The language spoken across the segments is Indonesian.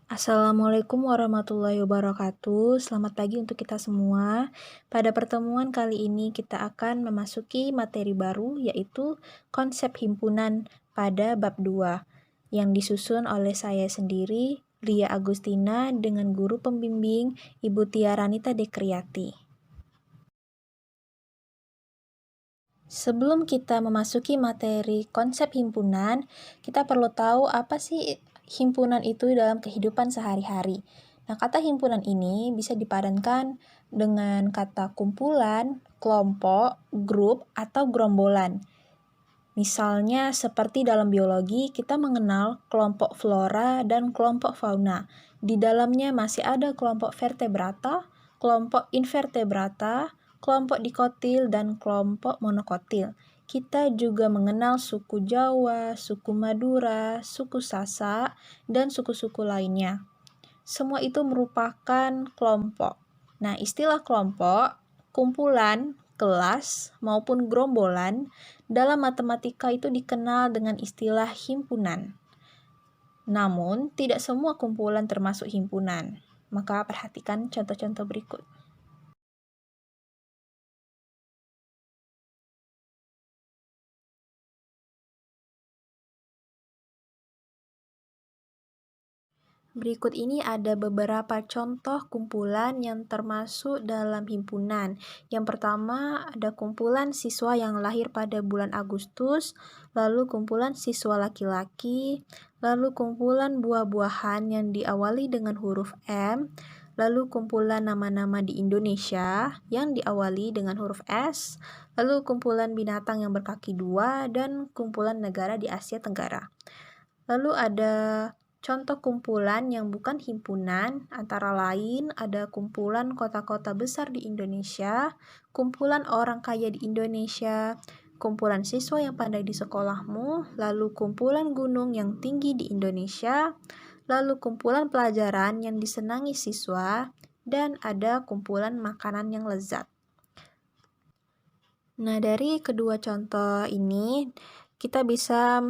Assalamualaikum warahmatullahi wabarakatuh. Selamat pagi untuk kita semua. Pada pertemuan kali ini kita akan memasuki materi baru yaitu konsep himpunan pada bab 2 yang disusun oleh saya sendiri, Lia Agustina dengan guru pembimbing Ibu Tia Ranita Dekriati. Sebelum kita memasuki materi konsep himpunan, kita perlu tahu apa sih himpunan itu dalam kehidupan sehari-hari. Nah, kata himpunan ini bisa dipadankan dengan kata kumpulan, kelompok, grup, atau gerombolan. Misalnya seperti dalam biologi, kita mengenal kelompok flora dan kelompok fauna. Di dalamnya masih ada kelompok vertebrata, kelompok invertebrata, kelompok dikotil, dan kelompok monokotil. Kita juga mengenal suku Jawa, suku Madura, suku Sasak, dan suku-suku lainnya. Semua itu merupakan kelompok. Nah, istilah kelompok, kumpulan, kelas, maupun gerombolan dalam matematika itu dikenal dengan istilah himpunan. Namun, tidak semua kumpulan termasuk himpunan. Maka perhatikan contoh-contoh berikut. Berikut ini ada beberapa contoh kumpulan yang termasuk dalam himpunan. Yang pertama ada kumpulan siswa yang lahir pada bulan Agustus, lalu kumpulan siswa laki-laki, lalu kumpulan buah-buahan yang diawali dengan huruf M, lalu kumpulan nama-nama di Indonesia yang diawali dengan huruf S, lalu kumpulan binatang yang berkaki dua, dan kumpulan negara di Asia Tenggara. Lalu ada contoh kumpulan yang bukan himpunan, antara lain ada kumpulan kota-kota besar di Indonesia, kumpulan orang kaya di Indonesia, kumpulan siswa yang pandai di sekolahmu, lalu kumpulan gunung yang tinggi di Indonesia, lalu kumpulan pelajaran yang disenangi siswa, dan ada kumpulan makanan yang lezat. Nah, dari kedua contoh ini, kita bisa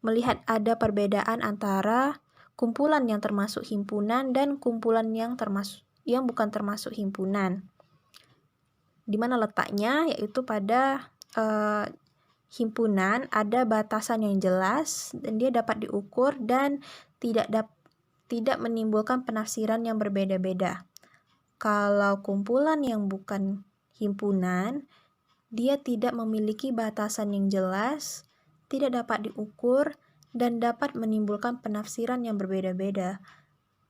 melihat ada perbedaan antara kumpulan yang termasuk himpunan dan kumpulan yang bukan termasuk himpunan. Di mana letaknya? Yaitu pada himpunan ada batasan yang jelas dan dia dapat diukur dan tidak menimbulkan penafsiran yang berbeda-beda. Kalau kumpulan yang bukan himpunan, dia tidak memiliki batasan yang jelas, tidak dapat diukur, dan dapat menimbulkan penafsiran yang berbeda-beda.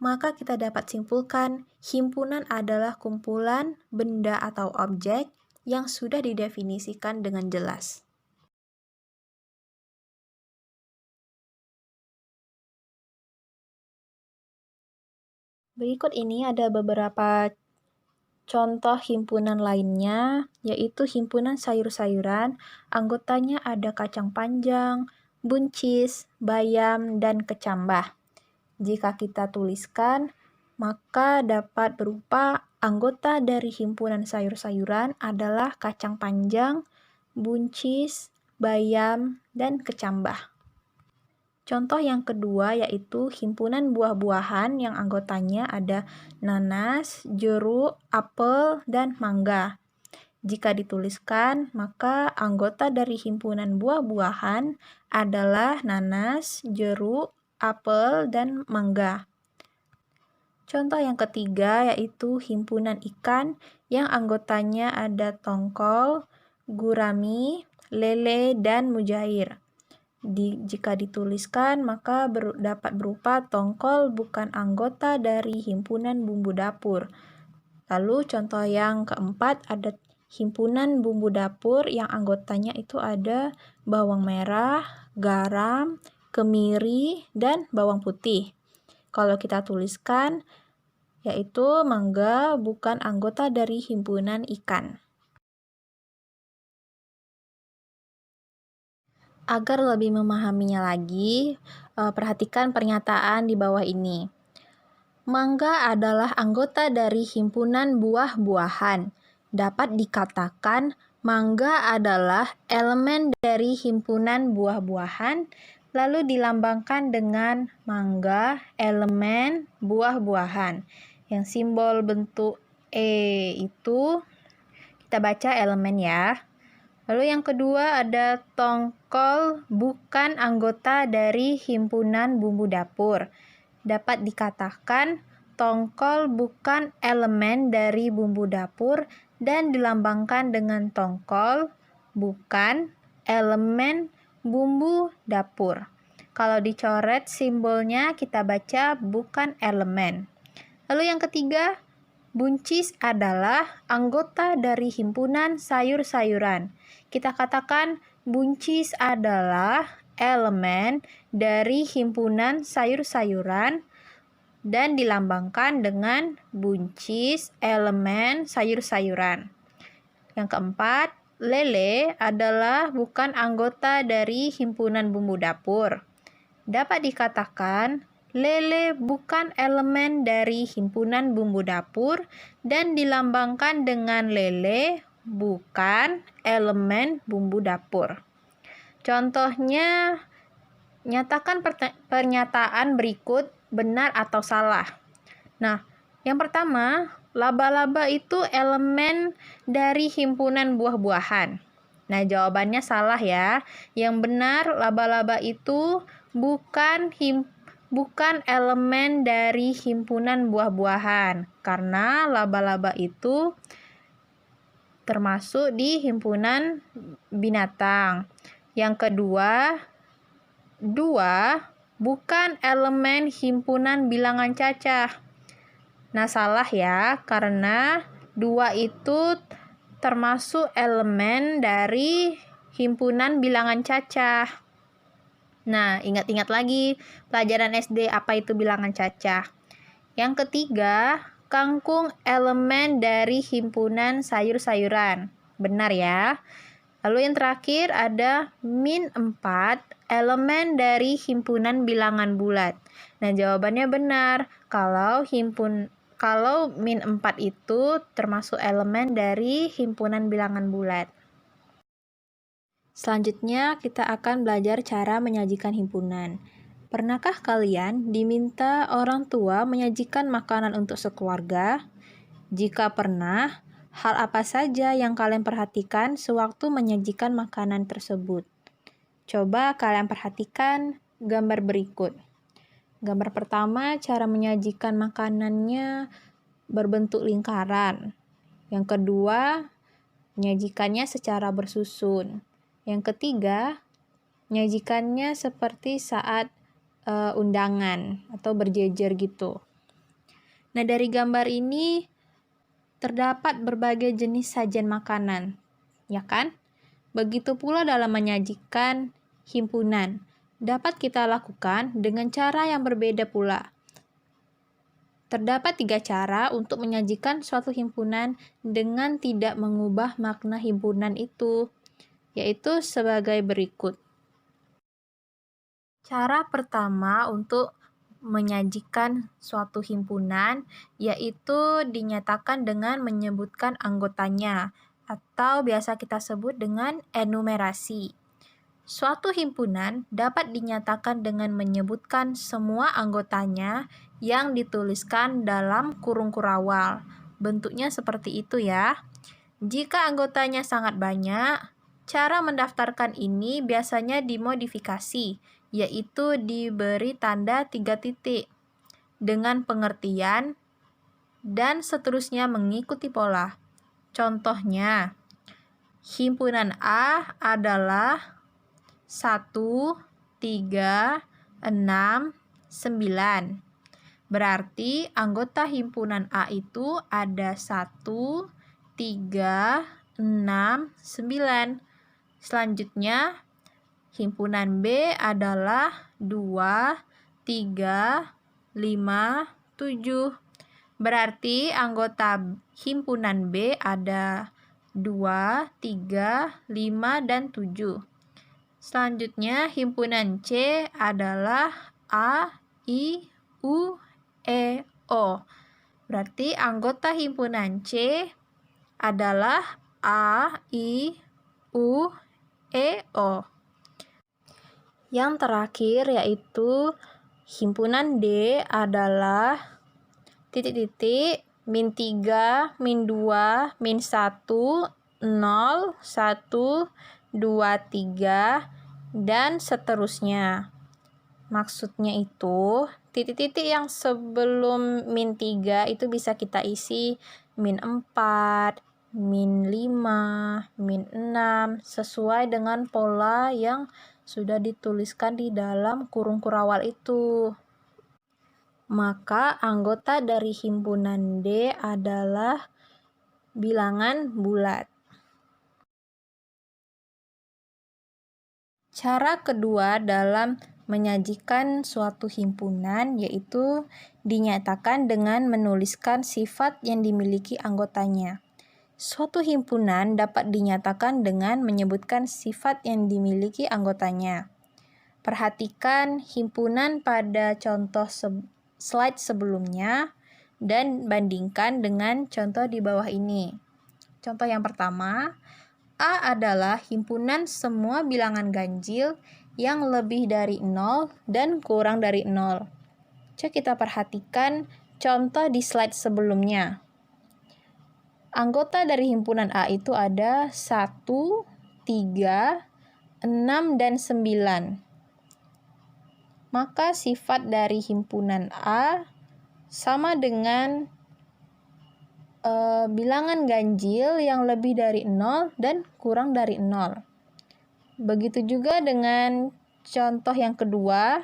Maka kita dapat simpulkan, himpunan adalah kumpulan benda atau objek yang sudah didefinisikan dengan jelas. Berikut ini ada beberapa contoh himpunan lainnya, yaitu himpunan sayur-sayuran. Anggotanya ada kacang panjang, buncis, bayam, dan kecambah. Jika kita tuliskan, maka dapat berupa anggota dari himpunan sayur-sayuran adalah kacang panjang, buncis, bayam, dan kecambah. Contoh yang kedua yaitu himpunan buah-buahan yang anggotanya ada nanas, jeruk, apel, dan mangga. Jika dituliskan, maka anggota dari himpunan buah-buahan adalah nanas, jeruk, apel, dan mangga. Contoh yang ketiga yaitu himpunan ikan yang anggotanya ada tongkol, gurami, lele, dan mujair. Jika dituliskan, maka dapat berupa tongkol bukan anggota dari himpunan bumbu dapur. Lalu contoh yang keempat ada himpunan bumbu dapur yang anggotanya itu ada bawang merah, garam, kemiri, dan bawang putih. Kalau kita tuliskan, yaitu mangga bukan anggota dari himpunan ikan. Agar lebih memahaminya lagi, perhatikan pernyataan di bawah ini. Mangga adalah anggota dari himpunan buah-buahan. Dapat dikatakan mangga adalah elemen dari himpunan buah-buahan lalu dilambangkan dengan mangga, elemen buah-buahan. Yang simbol bentuk E itu kita baca elemen ya. Lalu yang kedua ada tongkol bukan anggota dari himpunan bumbu dapur. Dapat dikatakan tongkol bukan elemen dari bumbu dapur dan dilambangkan dengan tongkol bukan elemen bumbu dapur. Kalau dicoret simbolnya kita baca bukan elemen. Lalu yang ketiga, buncis adalah anggota dari himpunan sayur-sayuran. Kita katakan buncis adalah elemen dari himpunan sayur-sayuran dan dilambangkan dengan buncis elemen sayur-sayuran. Yang keempat, lele adalah bukan anggota dari himpunan bumbu dapur. Dapat dikatakan lele bukan elemen dari himpunan bumbu dapur dan dilambangkan dengan lele bukan elemen bumbu dapur. Contohnya, nyatakan pernyataan berikut benar atau salah. Nah, yang pertama, laba-laba itu elemen dari himpunan buah-buahan. Nah, jawabannya salah ya. Yang benar, laba-laba itu bukan elemen dari himpunan buah-buahan, karena laba-laba itu termasuk di himpunan binatang. Yang kedua, bukan elemen himpunan bilangan cacah. Nah, salah ya, karena 2 itu termasuk elemen dari himpunan bilangan cacah. Nah, ingat-ingat lagi pelajaran SD apa itu bilangan cacah. Yang ketiga, kangkung elemen dari himpunan sayur-sayuran. Benar ya. Lalu yang terakhir ada min 4 elemen dari himpunan bilangan bulat. Nah, jawabannya benar. Kalau min 4 itu termasuk elemen dari himpunan bilangan bulat. Selanjutnya, kita akan belajar cara menyajikan himpunan. Pernahkah kalian diminta orang tua menyajikan makanan untuk sekeluarga? Jika pernah, hal apa saja yang kalian perhatikan sewaktu menyajikan makanan tersebut? Coba kalian perhatikan gambar berikut. Gambar pertama, cara menyajikan makanannya berbentuk lingkaran. Yang kedua, menyajikannya secara bersusun. Yang ketiga, menyajikannya seperti saat undangan atau berjejer gitu. Nah, dari gambar ini terdapat berbagai jenis sajian makanan, ya kan? Begitu pula dalam menyajikan himpunan. Dapat kita lakukan dengan cara yang berbeda pula. Terdapat 3 cara untuk menyajikan suatu himpunan dengan tidak mengubah makna himpunan itu, yaitu sebagai berikut. Cara pertama untuk menyajikan suatu himpunan yaitu dinyatakan dengan menyebutkan anggotanya atau biasa kita sebut dengan enumerasi. Suatu himpunan dapat dinyatakan dengan menyebutkan semua anggotanya yang dituliskan dalam kurung kurawal. Bentuknya seperti itu ya. Jika anggotanya sangat banyak, cara mendaftarkan ini biasanya dimodifikasi, yaitu diberi tanda 3 titik dengan pengertian dan seterusnya mengikuti pola. Contohnya, himpunan A adalah 1, 3, 6, 9. Berarti anggota himpunan A itu ada 1, 3, 6, 9. Selanjutnya, himpunan B adalah 2, 3, 5, 7. Berarti anggota himpunan B ada 2, 3, 5, dan 7. Selanjutnya, himpunan C adalah A, I, U, E, O. Berarti anggota himpunan C adalah A, I, U, E, O. Yang terakhir yaitu himpunan D adalah titik-titik, min 3, min 2, min 1, 0, 1, 2, 3, dan seterusnya. Maksudnya itu, titik-titik yang sebelum min 3 itu bisa kita isi min 4, min 5, min 6, sesuai dengan pola yang sudah dituliskan di dalam kurung kurawal itu. Maka anggota dari himpunan D adalah bilangan bulat. Cara kedua dalam menyajikan suatu himpunan yaitu dinyatakan dengan menuliskan sifat yang dimiliki anggotanya. Suatu himpunan dapat dinyatakan dengan menyebutkan sifat yang dimiliki anggotanya. Perhatikan himpunan pada contoh slide sebelumnya dan bandingkan dengan contoh di bawah ini. Contoh yang pertama, A adalah himpunan semua bilangan ganjil yang lebih dari 0 dan kurang dari 0. Coba kita perhatikan contoh di slide sebelumnya. Anggota dari himpunan A itu ada 1, 3, 6, dan 9. Maka sifat dari himpunan A sama dengan bilangan ganjil yang lebih dari 0 dan kurang dari 0. Begitu juga dengan contoh yang kedua,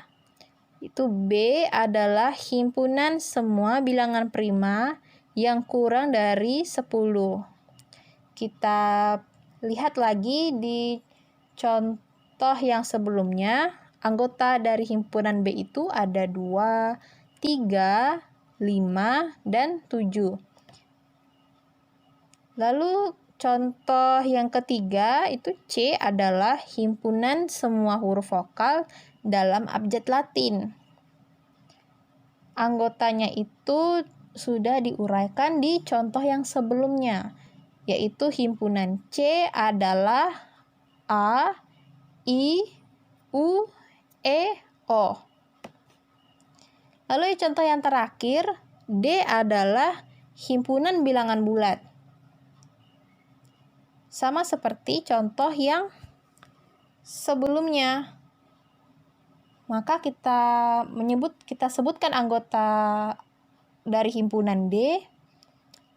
itu B adalah himpunan semua bilangan prima yang kurang dari 10. Kita lihat lagi di contoh yang sebelumnya, anggota dari himpunan B itu ada 2, 3, 5, dan 7. Lalu contoh yang ketiga itu C adalah himpunan semua huruf vokal dalam abjad Latin. Anggotanya itu sudah diuraikan di contoh yang sebelumnya, yaitu himpunan C adalah A, I, U, E, O. Lalu contoh yang terakhir, D adalah himpunan bilangan bulat. Sama seperti contoh yang sebelumnya. Maka kita sebutkan anggota dari himpunan D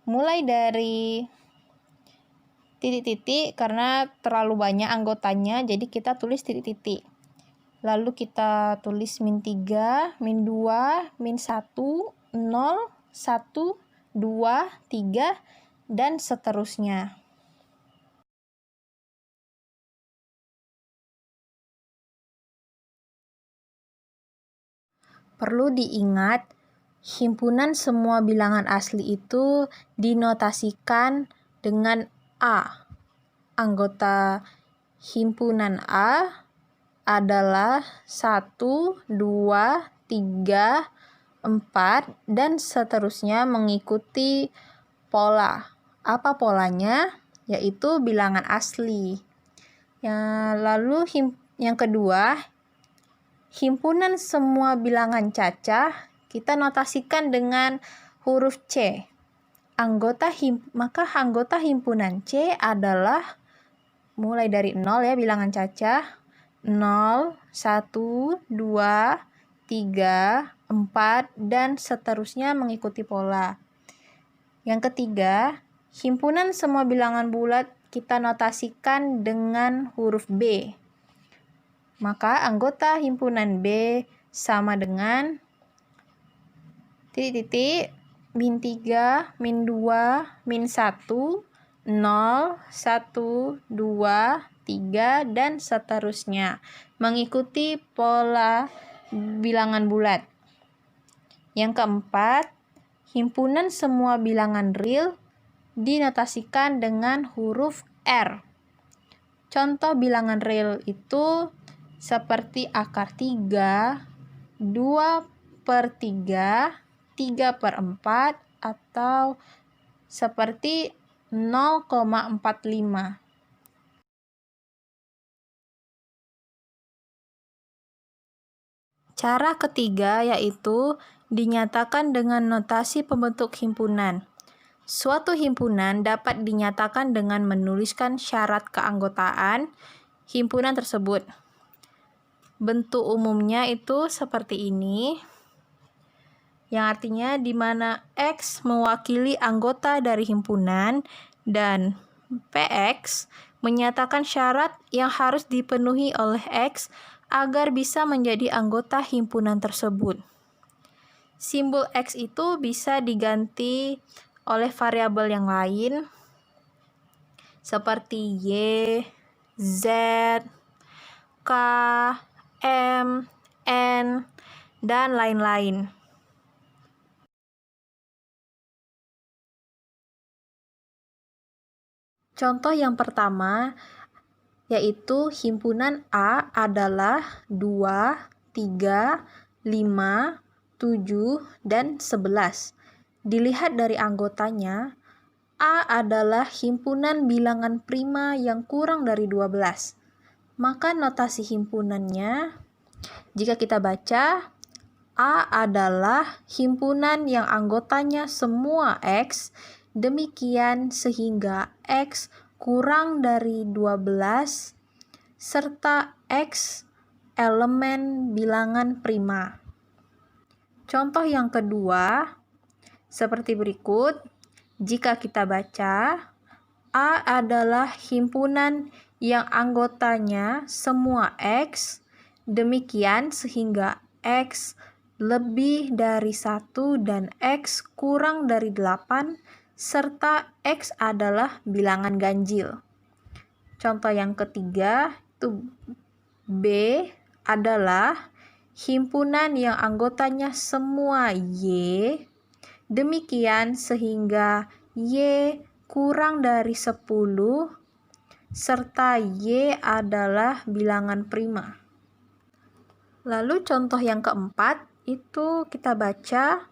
mulai dari titik-titik karena terlalu banyak anggotanya, jadi kita tulis titik-titik. Lalu kita tulis min 3, min 2, min 1, 0, 1, 2, 3, dan seterusnya. Perlu diingat, himpunan semua bilangan asli itu dinotasikan dengan A. Anggota himpunan A adalah 1, 2, 3, 4, dan seterusnya mengikuti pola. Apa polanya? Yaitu bilangan asli. Lalu yang kedua, himpunan semua bilangan cacah kita notasikan dengan huruf C. Maka anggota himpunan C adalah mulai dari 0 ya, bilangan cacah 0, 1, 2, 3, 4, dan seterusnya mengikuti pola. Yang ketiga, himpunan semua bilangan bulat kita notasikan dengan huruf B. Maka anggota himpunan B sama dengan titik-titik, min 3, min 2, min 1, 0, 1, 2, 3, dan seterusnya. Mengikuti pola bilangan bulat. Yang keempat, himpunan semua bilangan real dinotasikan dengan huruf R. Contoh bilangan real itu seperti akar 3, 2/3, 3/4, atau seperti 0,45. Cara ketiga yaitu dinyatakan dengan notasi pembentuk himpunan. Suatu himpunan dapat dinyatakan dengan menuliskan syarat keanggotaan himpunan tersebut. Bentuk umumnya itu seperti ini, yang artinya di mana X mewakili anggota dari himpunan dan PX menyatakan syarat yang harus dipenuhi oleh X agar bisa menjadi anggota himpunan tersebut. Simbol X itu bisa diganti oleh variabel yang lain seperti Y, Z, K, M, N, dan lain-lain. Contoh yang pertama yaitu himpunan A adalah 2, 3, 5, 7, dan 11. Dilihat dari anggotanya, A adalah himpunan bilangan prima yang kurang dari 12. Maka notasi himpunannya, jika kita baca, A adalah himpunan yang anggotanya semua X, demikian sehingga X kurang dari 12 serta X elemen bilangan prima. Contoh yang kedua seperti berikut. Jika kita baca, A adalah himpunan yang anggotanya semua X, demikian sehingga X lebih dari 1 dan X kurang dari 8, serta X adalah bilangan ganjil. Contoh yang ketiga, itu B adalah himpunan yang anggotanya semua Y, demikian sehingga Y kurang dari 10, serta Y adalah bilangan prima. Lalu contoh yang keempat, itu kita baca,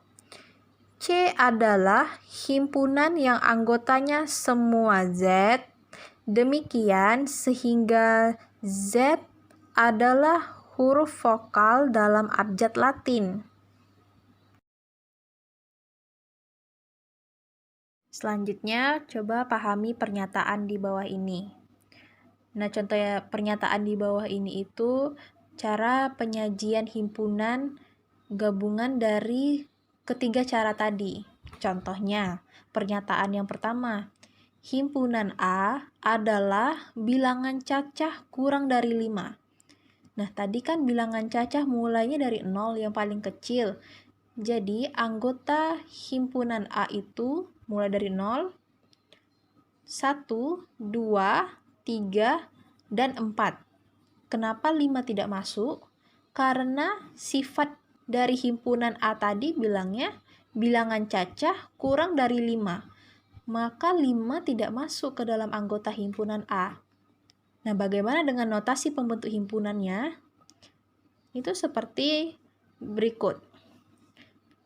C adalah himpunan yang anggotanya semua Z, demikian sehingga Z adalah huruf vokal dalam abjad Latin. Selanjutnya, coba pahami pernyataan di bawah ini. Nah, contoh pernyataan di bawah ini itu cara penyajian himpunan gabungan dari ketiga cara tadi. Contohnya, pernyataan yang pertama, himpunan A adalah bilangan cacah kurang dari 5. Nah, tadi kan bilangan cacah mulainya dari 0 yang paling kecil. Jadi, anggota himpunan A itu mulai dari 0, 1, 2, 3, dan 4. Kenapa 5 tidak masuk? Karena sifat dari himpunan A tadi bilangnya bilangan cacah kurang dari 5. Maka 5 tidak masuk ke dalam anggota himpunan A. Nah, bagaimana dengan notasi pembentuk himpunannya? Itu seperti berikut.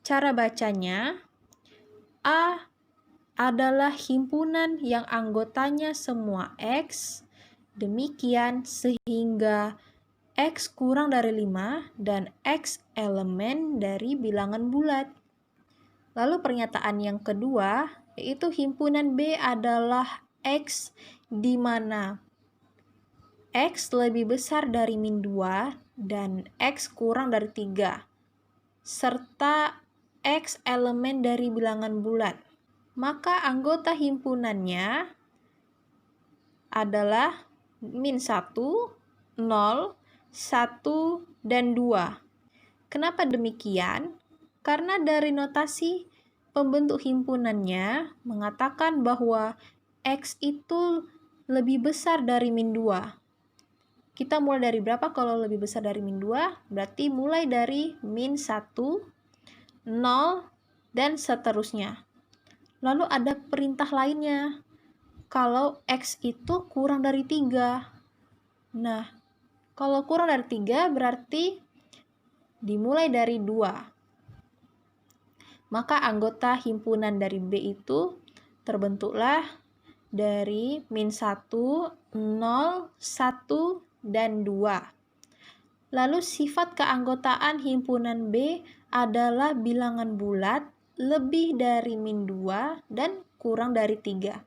Cara bacanya, A adalah himpunan yang anggotanya semua X, demikian sehingga X kurang dari 5 dan X elemen dari bilangan bulat. Lalu pernyataan yang kedua, yaitu himpunan B adalah X di mana X lebih besar dari min 2 dan X kurang dari 3, serta X elemen dari bilangan bulat. Maka anggota himpunannya adalah min 1, 0, 1, dan 2. Kenapa demikian? Karena dari notasi pembentuk himpunannya mengatakan bahwa X itu lebih besar dari min 2. Kita mulai dari berapa kalau lebih besar dari min 2? Berarti mulai dari min 1, 0, dan seterusnya. Lalu ada perintah lainnya, kalau X itu kurang dari 3. Nah, kalau kurang dari 3 berarti dimulai dari 2. Maka anggota himpunan dari B itu terbentuklah dari min 1, 0, 1, dan 2. Lalu sifat keanggotaan himpunan B adalah bilangan bulat lebih dari min 2 dan kurang dari 3,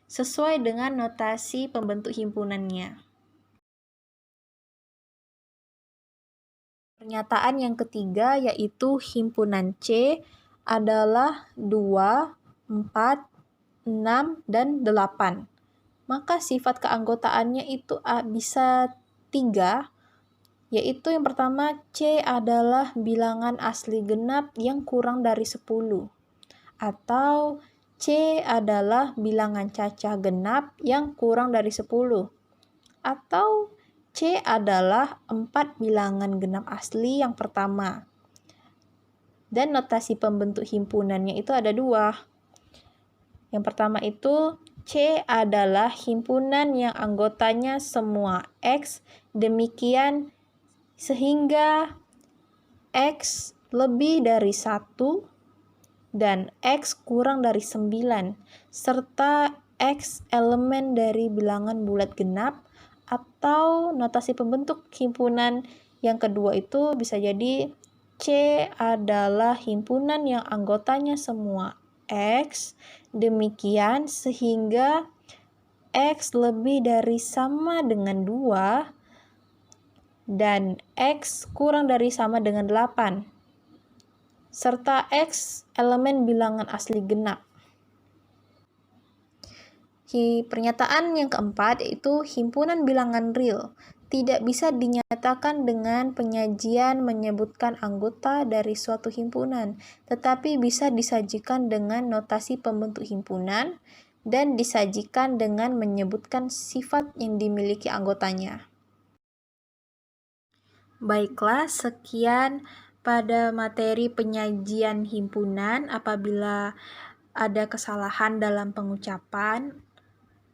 sesuai dengan notasi pembentuk himpunannya. Pernyataan yang ketiga yaitu himpunan C adalah 2, 4, 6, dan 8. Maka sifat keanggotaannya itu bisa 3, yaitu yang pertama C adalah bilangan asli genap yang kurang dari 10, atau C adalah bilangan cacah genap yang kurang dari 10, atau C adalah 4 bilangan genap asli yang pertama. Dan notasi pembentuk himpunannya itu ada 2. Yang pertama itu C adalah himpunan yang anggotanya semua X, demikian sehingga X lebih dari 1 dan X kurang dari 9, serta X elemen dari bilangan bulat genap. Atau notasi pembentuk himpunan yang kedua itu bisa jadi C adalah himpunan yang anggotanya semua X, demikian sehingga X lebih dari sama dengan 2 dan X kurang dari sama dengan 8, serta X elemen bilangan asli genap. Pernyataan yang keempat yaitu himpunan bilangan real tidak bisa dinyatakan dengan penyajian menyebutkan anggota dari suatu himpunan, tetapi bisa disajikan dengan notasi pembentuk himpunan dan disajikan dengan menyebutkan sifat yang dimiliki anggotanya. Baiklah, sekian pada materi penyajian himpunan. Apabila ada kesalahan dalam pengucapan,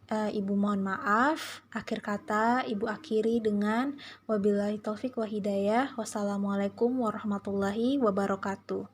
Ibu mohon maaf. Akhir kata, Ibu akhiri dengan wabillahi taufik wa hidayah. Wassalamualaikum warahmatullahi wabarakatuh.